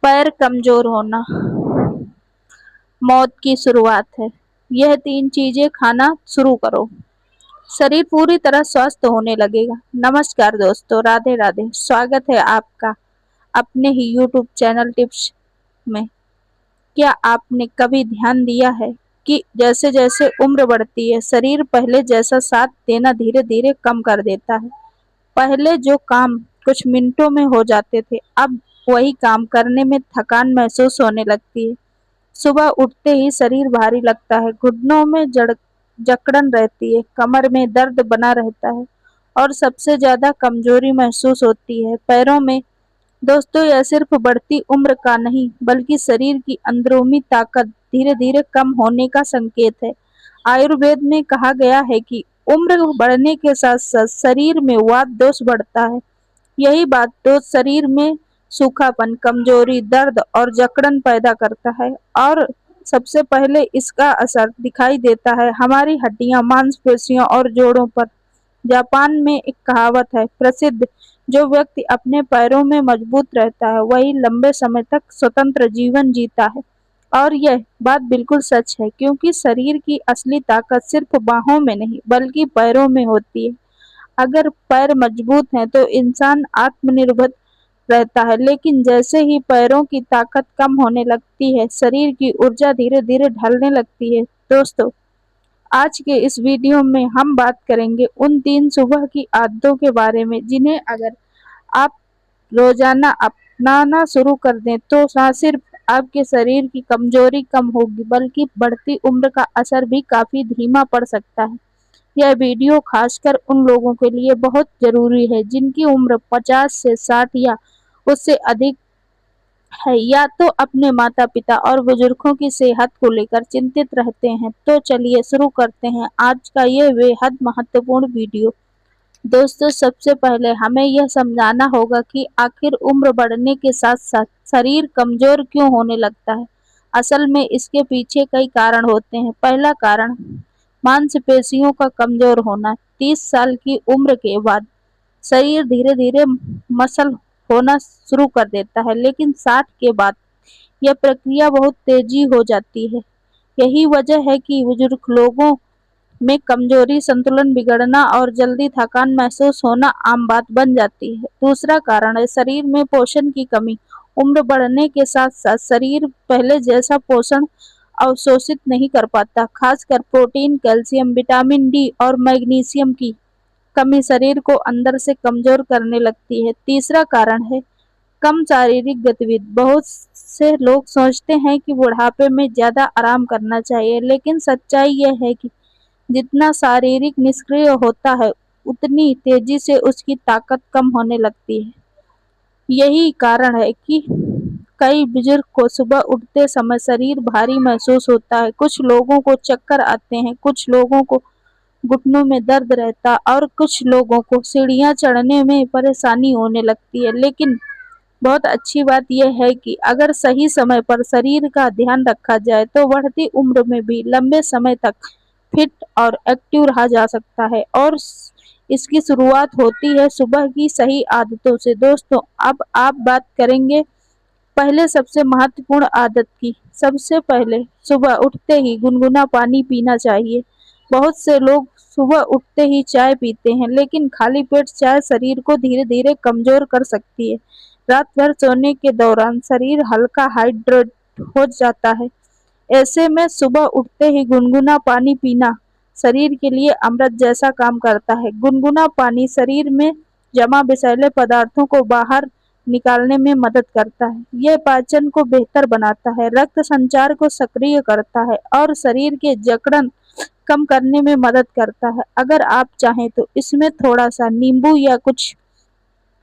पैर कमजोर होना मौत की शुरुआत है। यह 3 चीजें खाना शुरू करो, शरीर पूरी तरह स्वस्थ होने लगेगा। नमस्कार दोस्तों, राधे राधे। स्वागत है आपका अपने ही YouTube चैनल टिप्स में। क्या आपने कभी ध्यान दिया है कि जैसे जैसे उम्र बढ़ती है, शरीर पहले जैसा साथ देना धीरे धीरे कम कर देता है। पहले जो काम कुछ मिनटों में हो जाते थे, अब वही काम करने में थकान महसूस होने लगती है। सुबह उठते ही शरीर भारी लगता है, घुटनों में जकड़न रहती है, कमर में दर्द बना रहता है और सबसे ज्यादा कमजोरी महसूस होती है पैरों में। दोस्तों, यह सिर्फ बढ़ती उम्र का नहीं, बल्कि शरीर की अंदरूनी ताकत धीरे धीरे कम होने का संकेत है। आयुर्वेद में कहा गया है कि उम्र बढ़ने के साथ साथ शरीर में वात दोष बढ़ता है। यही बात दोष शरीर में सूखापन, कमजोरी, दर्द और जकड़न पैदा करता है और सबसे पहले इसका असर दिखाई देता है हमारी हड्डियां, मांसपेशियों और जोड़ों पर। जापान में एक कहावत है प्रसिद्ध, जो व्यक्ति अपने पैरों में मजबूत रहता है वही लंबे समय तक स्वतंत्र जीवन जीता है। और यह बात बिल्कुल सच है, क्योंकि शरीर की असली ताकत सिर्फ बाहों में नहीं बल्कि पैरों में होती है। अगर पैर मजबूत हैं तो इंसान आत्मनिर्भर रहता है, लेकिन जैसे ही पैरों की ताकत कम होने लगती है, शरीर की ऊर्जा धीरे धीरे ढलने लगती है। दोस्तों, आज के इस वीडियो में हम बात करेंगे उन 3 सुबह की आदतों के बारे में, जिन्हें अगर आप रोजाना अपनाना शुरू कर दें तो न सिर्फ आपके शरीर की कमजोरी कम होगी, बल्कि बढ़ती उम्र का असर भी काफी धीमा पड़ सकता है। यह वीडियो खासकर उन लोगों के लिए बहुत जरूरी है जिनकी उम्र 50 से 60 या उससे अधिक है, या तो अपने माता पिता और बुजुर्गों की सेहत को लेकर चिंतित रहते हैं। तो चलिए शुरू करते हैं आज का ये बेहद महत्वपूर्ण वीडियो। दोस्तों, सबसे पहले हमें यह समझाना होगा कि आखिर उम्र बढ़ने के साथ साथ शरीर कमजोर क्यों होने लगता है। असल में इसके पीछे कई कारण होते हैं। पहला कारण मांसपेशियों का कमजोर होना। 30 साल की उम्र के बाद शरीर धीरे धीरे मसल होना शुरू कर देता है, लेकिन 60 के बाद यह प्रक्रिया बहुत तेजी हो जाती है। यही वजह है कि बुजुर्ग लोगों में कमजोरी, संतुलन बिगड़ना और जल्दी थकान महसूस होना आम बात बन जाती है। दूसरा कारण है शरीर में पोषण की कमी। उम्र बढ़ने के साथ साथ शरीर पहले जैसा पोषण अवशोषित नहीं कर पाता, खासकर प्रोटीन, कैल्शियम, विटामिन डी और मैग्नीशियम की कमी शरीर को अंदर से कमजोर करने लगती है। तीसरा कारण है कम शारीरिक गतिविधि। बहुत से लोग सोचते हैं कि बुढ़ापे में ज्यादा आराम करना चाहिए, लेकिन सच्चाई यह है कि जितना शारीरिक निष्क्रिय होता है, उतनी तेजी से उसकी ताकत कम होने लगती है। यही कारण है कि कई बुजुर्ग को सुबह उठते समय शरीर भारी महसूस होता है, कुछ लोगों को चक्कर आते हैं, कुछ लोगों को घुटनों में दर्द रहता और कुछ लोगों को सीढ़ियां चढ़ने में परेशानी होने लगती है। लेकिन बहुत अच्छी बात यह है कि अगर सही समय पर शरीर का ध्यान रखा जाए तो बढ़ती उम्र में भी लंबे समय तक फिट और एक्टिव रहा जा सकता है। और इसकी शुरुआत होती है सुबह की सही आदतों से। दोस्तों, अब आप बात करेंगे पहले सबसे महत्वपूर्ण आदत की। सबसे पहले सुबह उठते ही गुनगुना पानी पीना चाहिए। बहुत से लोग सुबह उठते ही चाय पीते हैं, लेकिन खाली पेट चाय शरीर को धीरे धीरे कमजोर कर सकती है। रात भर सोने के दौरान शरीर हल्का हाइड्रेट हो जाता है। ऐसे में सुबह उठते ही गुनगुना पानी पीना शरीर के लिए अमृत जैसा काम करता है। गुनगुना पानी शरीर में जमा विषैले पदार्थों को बाहर निकालने में मदद करता है। यह पाचन को बेहतर बनाता है, रक्त संचार को सक्रिय करता है और शरीर के जकड़न कम करने में मदद करता है। अगर आप चाहें तो इसमें थोड़ा सा नींबू या कुछ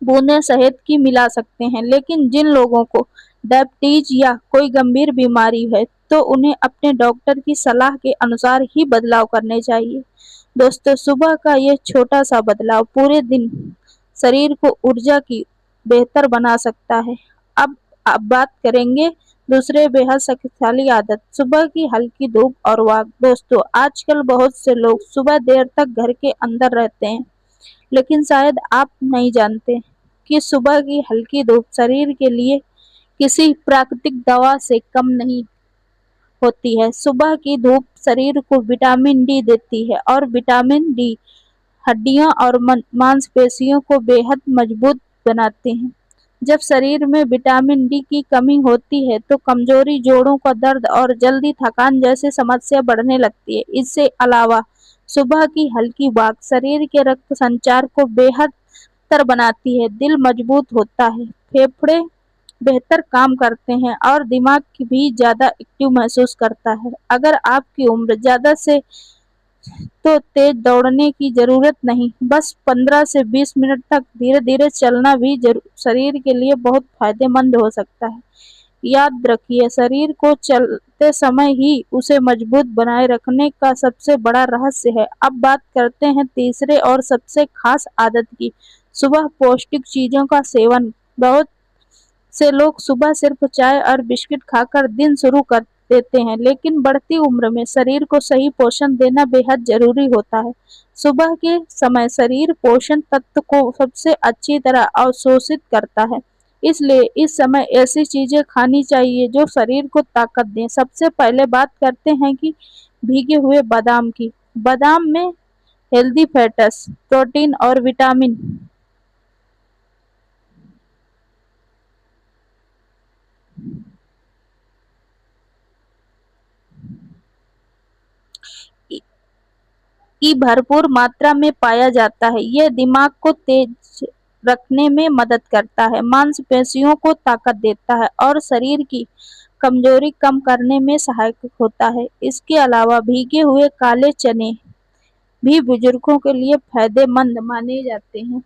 बूंदें शहद की मिला सकते हैं, लेकिन जिन लोगों को डायबिटीज या कोई गंभीर बीमारी है तो उन्हें अपने डॉक्टर की सलाह के अनुसार ही बदलाव करने चाहिए। दोस्तों, सुबह का यह छोटा सा बदलाव पूरे दिन शरीर को ऊर्जा की बेहतर बना सकता है। अब बात करेंगे दूसरे बेहद शक्तिशाली आदत, सुबह की हल्की धूप और वॉक। दोस्तों, आजकल बहुत से लोग सुबह देर तक घर के अंदर रहते हैं, लेकिन शायद आप नहीं जानते कि सुबह की हल्की धूप शरीर के लिए किसी प्राकृतिक दवा से कम नहीं होती है। सुबह की धूप शरीर को विटामिन डी देती है और विटामिन डी हड्डियों और मांसपेशियों को बेहद मजबूत बनाते हैं। जब शरीर में विटामिन डी की कमी होती है तो कमजोरी, जोड़ों का दर्द और जल्दी थकान जैसी समस्या बढ़ने लगती है। इससे अलावा सुबह की हल्की वॉक शरीर के रक्त संचार को बेहद तर बनाती है, दिल मजबूत होता है, फेफड़े बेहतर काम करते हैं और दिमाग की भी ज्यादा एक्टिव महसूस करता है। अगर आपकी उम्र ज्यादा से तो तेज दौड़ने की जरूरत नहीं, बस 15 से 20 मिनट तक धीरे धीरे चलना भी शरीर के लिए बहुत फायदेमंद हो सकता है। याद रखिए, शरीर को चलते समय ही उसे मजबूत बनाए रखने का सबसे बड़ा रहस्य है। अब बात करते हैं तीसरे और सबसे खास आदत की, सुबह पौष्टिक चीजों का सेवन। बहुत से लोग सुबह सिर्फ चाय और बिस्किट खाकर दिन शुरू कर देते हैं, लेकिन बढ़ती उम्र में शरीर को सही पोषण देना बेहद जरूरी होता है। सुबह के समय शरीर पोषण तत्व को सबसे अच्छी तरह अवशोषित करता है, इसलिए इस समय ऐसी चीजें खानी चाहिए जो शरीर को ताकत दें। सबसे पहले बात करते हैं कि भीगे हुए बादाम की। बादाम में हेल्दी फैट्स, प्रोटीन और विटामिन की भरपूर मात्रा में पाया जाता है। यह दिमाग को तेज रखने में मदद करता है, मांसपेशियों को ताकत देता है और शरीर की कमजोरी कम करने में सहायक होता है। इसके अलावा भीगे हुए काले चने भी बुजुर्गों के लिए फायदेमंद माने जाते हैं।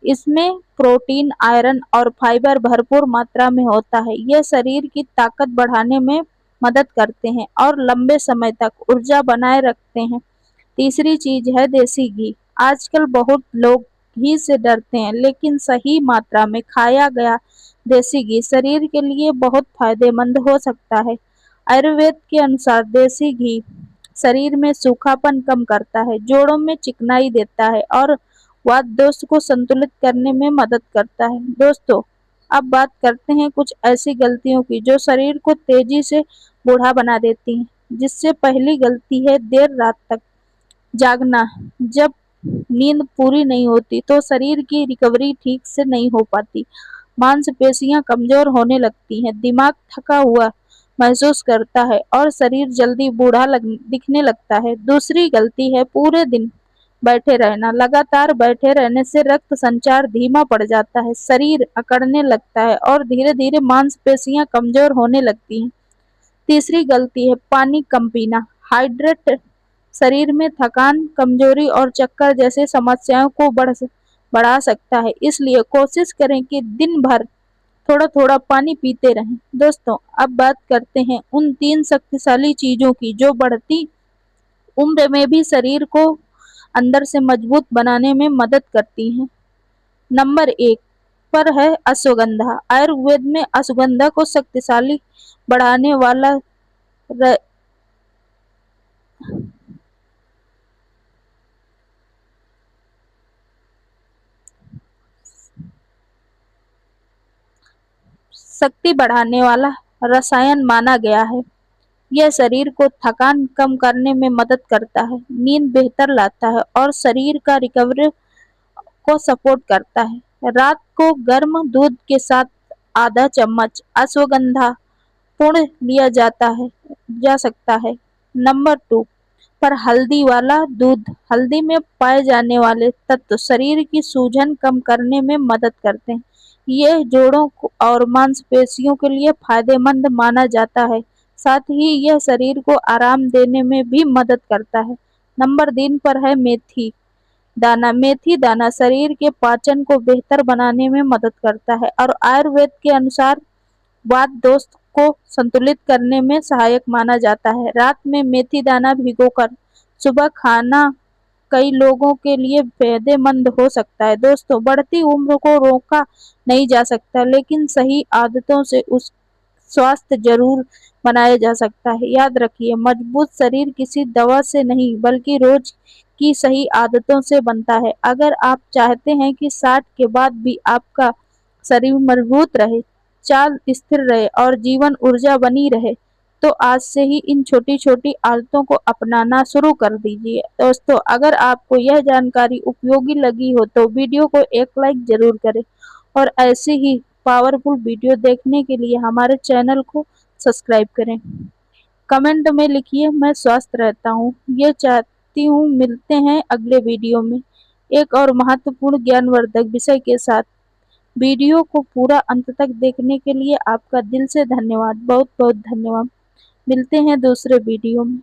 इसमें प्रोटीन, आयरन और फाइबर भरपूर मात्रा में होता है। यह शरीर की ताकत बढ़ाने में मदद करते हैं और लंबे समय तक ऊर्जा बनाए रखते हैं। तीसरी चीज है देसी घी। आजकल बहुत लोग घी से डरते हैं, लेकिन सही मात्रा में खाया गया देसी घी शरीर के लिए बहुत फायदेमंद हो सकता है। आयुर्वेद के अनुसार देसी घी शरीर में सूखापन कम करता है, जोड़ों में चिकनाई देता है और वात दोष को संतुलित करने में मदद करता है। दोस्तों, अब बात करते हैं कुछ ऐसी गलतियों की जो शरीर को तेजी से बूढ़ा बना देती हैं। जिससे पहली गलती है देर रात तक जागना। जब नींद पूरी नहीं होती तो शरीर की रिकवरी ठीक से नहीं हो पाती, मांसपेशियां कमजोर होने लगती हैं, दिमाग थका हुआ महसूस करता है और शरीर जल्दी बूढ़ा दिखने लगता है। दूसरी गलती है पूरे दिन बैठे रहना। लगातार बैठे रहने से रक्त संचार धीमा पड़ जाता है, शरीर अकड़ने लगता है और धीरे धीरे मांसपेशियां कमजोर होने लगती हैं। तीसरी गलती है पानी कम पीना। हाइड्रेट शरीर में थकान, कमजोरी और चक्कर जैसे समस्याओं को बढ़ा सकता है, इसलिए कोशिश करें कि दिन भर थोड़ा थोड़ा पानी पीते रहें। दोस्तों, अब बात करते हैं उन 3 शक्तिशाली चीजों की जो बढ़ती उम्र में भी शरीर को अंदर से मजबूत बनाने में मदद करती हैं। नंबर 1 पर है अश्वगंधा। आयुर्वेद में अश्वगंधा को शक्तिशाली बढ़ाने वाला र... शक्ति बढ़ाने वाला रसायन माना गया है। यह शरीर को थकान कम करने में मदद करता है, नींद बेहतर लाता है और शरीर का रिकवरी को सपोर्ट करता है। रात को गर्म दूध के साथ आधा चम्मच अश्वगंधा पूर्ण लिया जा सकता है। नंबर 2 पर हल्दी वाला दूध। हल्दी में पाए जाने वाले तत्व शरीर की सूजन कम करने में मदद करते हैं। यह जोड़ों और मांसपेशियों के लिए फायदेमंद माना जाता है, साथ ही यह शरीर को आराम देने में भी मदद करता है। नंबर 3 पर है मेथी दाना। मेथी दाना शरीर के पाचन को बेहतर बनाने में मदद करता है और आयुर्वेद के अनुसार वात दोष को संतुलित करने में सहायक माना जाता है। रात में मेथी दाना भिगोकर सुबह खाना कई लोगों के लिए फायदेमंद हो सकता है। दोस्तों, बढ़ती उम्र को रोका नहीं जा सकता, लेकिन सही आदतों से उस स्वास्थ्य जरूर बनाया जा सकता है। याद रखिए, मजबूत शरीर किसी दवा से नहीं बल्कि रोज की सही आदतों से बनता है। अगर आप चाहते हैं कि 60 के बाद भी आपका शरीर मजबूत रहे, चाल स्थिर रहे और जीवन ऊर्जा बनी रहे, तो आज से ही इन छोटी छोटी आदतों को अपनाना शुरू कर दीजिए। दोस्तों, अगर आपको यह जानकारी उपयोगी लगी हो तो वीडियो को एक लाइक जरूर करें और ऐसे ही पावरफुल वीडियो देखने के लिए हमारे चैनल को सब्सक्राइब करें। कमेंट में लिखिए, मैं स्वस्थ रहता हूँ, ये चाहती हूँ। मिलते हैं अगले वीडियो में एक और महत्वपूर्ण ज्ञानवर्धक विषय के साथ। वीडियो को पूरा अंत तक देखने के लिए आपका दिल से धन्यवाद, बहुत बहुत धन्यवाद। मिलते हैं दूसरे वीडियो में।